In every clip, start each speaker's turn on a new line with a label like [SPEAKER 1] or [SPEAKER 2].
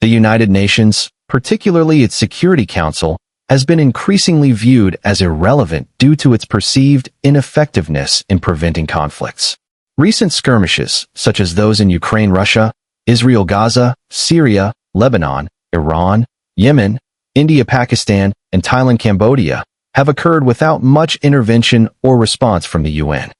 [SPEAKER 1] The United Nations, particularly its Security Council, has been increasingly viewed as irrelevant due to its perceived ineffectiveness in preventing conflicts. Recent skirmishes, such as those in Ukraine, Russia, Israel, Gaza, Syria, Lebanon, Iran, Yemen, India, Pakistan, and Thailand, Cambodia, have occurred without much intervention or response from the UN.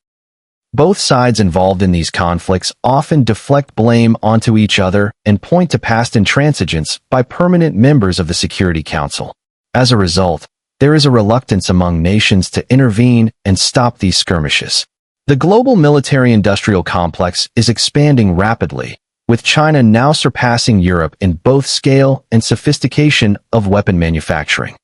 [SPEAKER 1] Both sides involved in these conflicts often deflect blame onto each other and point to past intransigence by permanent members of the Security Council. As a result, there is a reluctance among nations to intervene and stop these skirmishes. The global military-industrial complex is expanding rapidly, with China now surpassing Europe in both scale and sophistication of weapon manufacturing.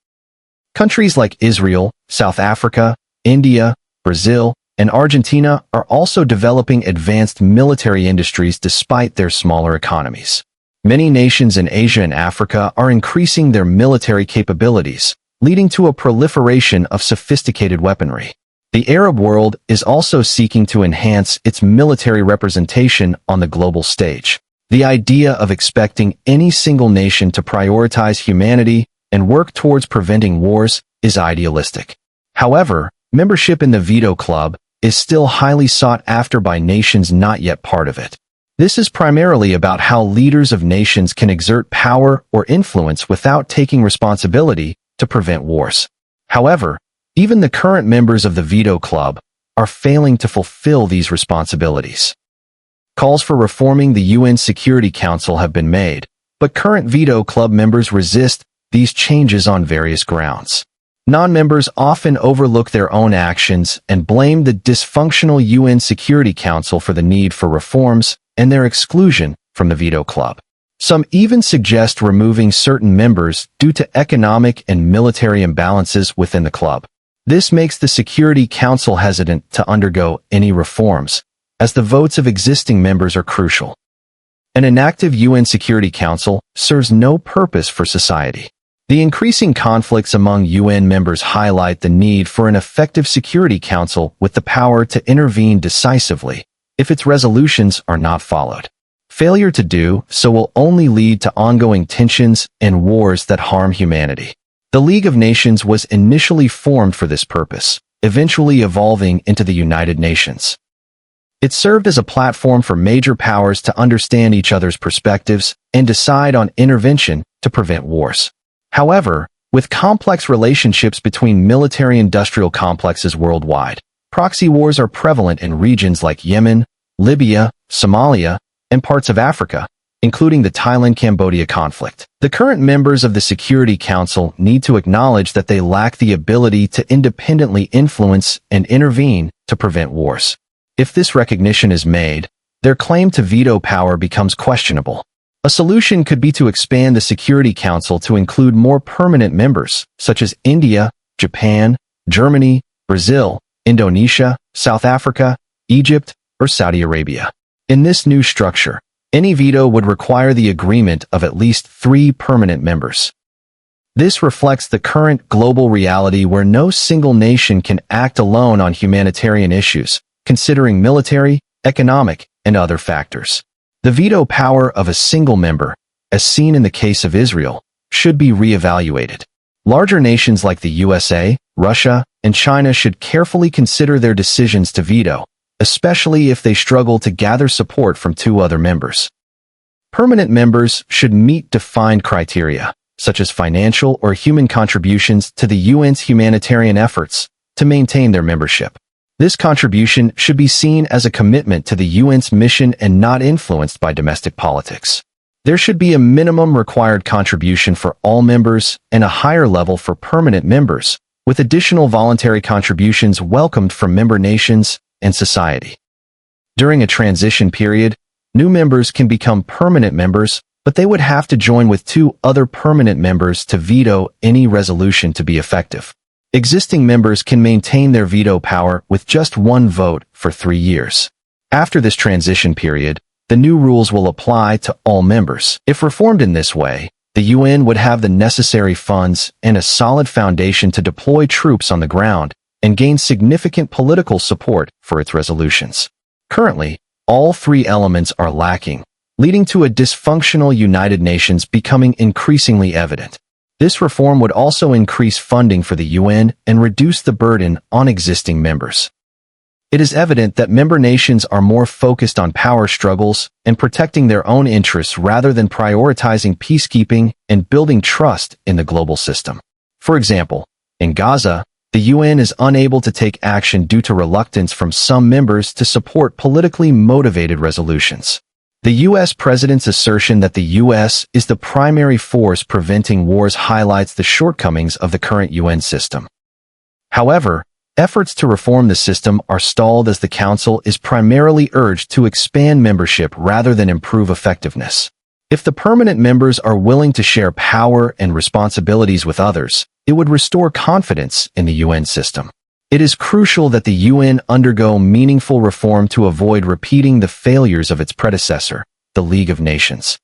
[SPEAKER 1] Countries like Israel, South Africa, India, Brazil, and Argentina are also developing advanced military industries despite their smaller economies. Many nations in Asia and Africa are increasing their military capabilities, leading to a proliferation of sophisticated weaponry. The Arab world is also seeking to enhance its military representation on the global stage. The idea of expecting any single nation to prioritize humanity and work towards preventing wars is idealistic. However, membership in the Veto Club is still highly sought after by nations not yet part of it. This is primarily about how leaders of nations can exert power or influence without taking responsibility to prevent wars. However, even the current members of the Veto Club are failing to fulfill these responsibilities. Calls for reforming the UN Security Council have been made, but current Veto Club members resist these changes on various grounds. Non-members often overlook their own actions and blame the dysfunctional UN Security Council for the need for reforms and their exclusion from the Veto Club. Some even suggest removing certain members due to economic and military imbalances within the club. This makes the Security Council hesitant to undergo any reforms, as the votes of existing members are crucial. An inactive UN Security Council serves no purpose for society. The increasing conflicts among UN members highlight the need for an effective Security Council with the power to intervene decisively if its resolutions are not followed. Failure to do so will only lead to ongoing tensions and wars that harm humanity. The League of Nations was initially formed for this purpose, eventually evolving into the United Nations. It served as a platform for major powers to understand each other's perspectives and decide on intervention to prevent wars. However, with complex relationships between military-industrial complexes worldwide, proxy wars are prevalent in regions like Yemen, Libya, Somalia, and parts of Africa, including the Thailand-Cambodia conflict. The current members of the Security Council need to acknowledge that they lack the ability to independently influence and intervene to prevent wars. If this recognition is made, their claim to veto power becomes questionable. A solution could be to expand the Security Council to include more permanent members, such as India, Japan, Germany, Brazil, Indonesia, South Africa, Egypt, or Saudi Arabia. In this new structure, any veto would require the agreement of at least 3 permanent members. This reflects the current global reality where no single nation can act alone on humanitarian issues, considering military, economic, and other factors. The veto power of a single member, as seen in the case of Israel, should be reevaluated. Larger nations like the USA, Russia, and China should carefully consider their decisions to veto, especially if they struggle to gather support from 2 other members. Permanent members should meet defined criteria, such as financial or human contributions to the UN's humanitarian efforts, to maintain their membership. This contribution should be seen as a commitment to the UN's mission and not influenced by domestic politics. There should be a minimum required contribution for all members and a higher level for permanent members, with additional voluntary contributions welcomed from member nations and society. During a transition period, new members can become permanent members, but they would have to join with 2 other permanent members to veto any resolution to be effective. Existing members can maintain their veto power with just 1 vote for 3 years. After this transition period, the new rules will apply to all members. If reformed in this way, the UN would have the necessary funds and a solid foundation to deploy troops on the ground and gain significant political support for its resolutions. Currently, all 3 elements are lacking, leading to a dysfunctional United Nations becoming increasingly evident. This reform would also increase funding for the UN and reduce the burden on existing members. It is evident that member nations are more focused on power struggles and protecting their own interests rather than prioritizing peacekeeping and building trust in the global system. For example, in Gaza, the UN is unable to take action due to reluctance from some members to support politically motivated resolutions. The U.S. president's assertion that the U.S. is the primary force preventing wars highlights the shortcomings of the current UN system. However, efforts to reform the system are stalled as the Council is primarily urged to expand membership rather than improve effectiveness. If the permanent members are willing to share power and responsibilities with others, it would restore confidence in the UN system. It is crucial that the UN undergo meaningful reform to avoid repeating the failures of its predecessor, the League of Nations.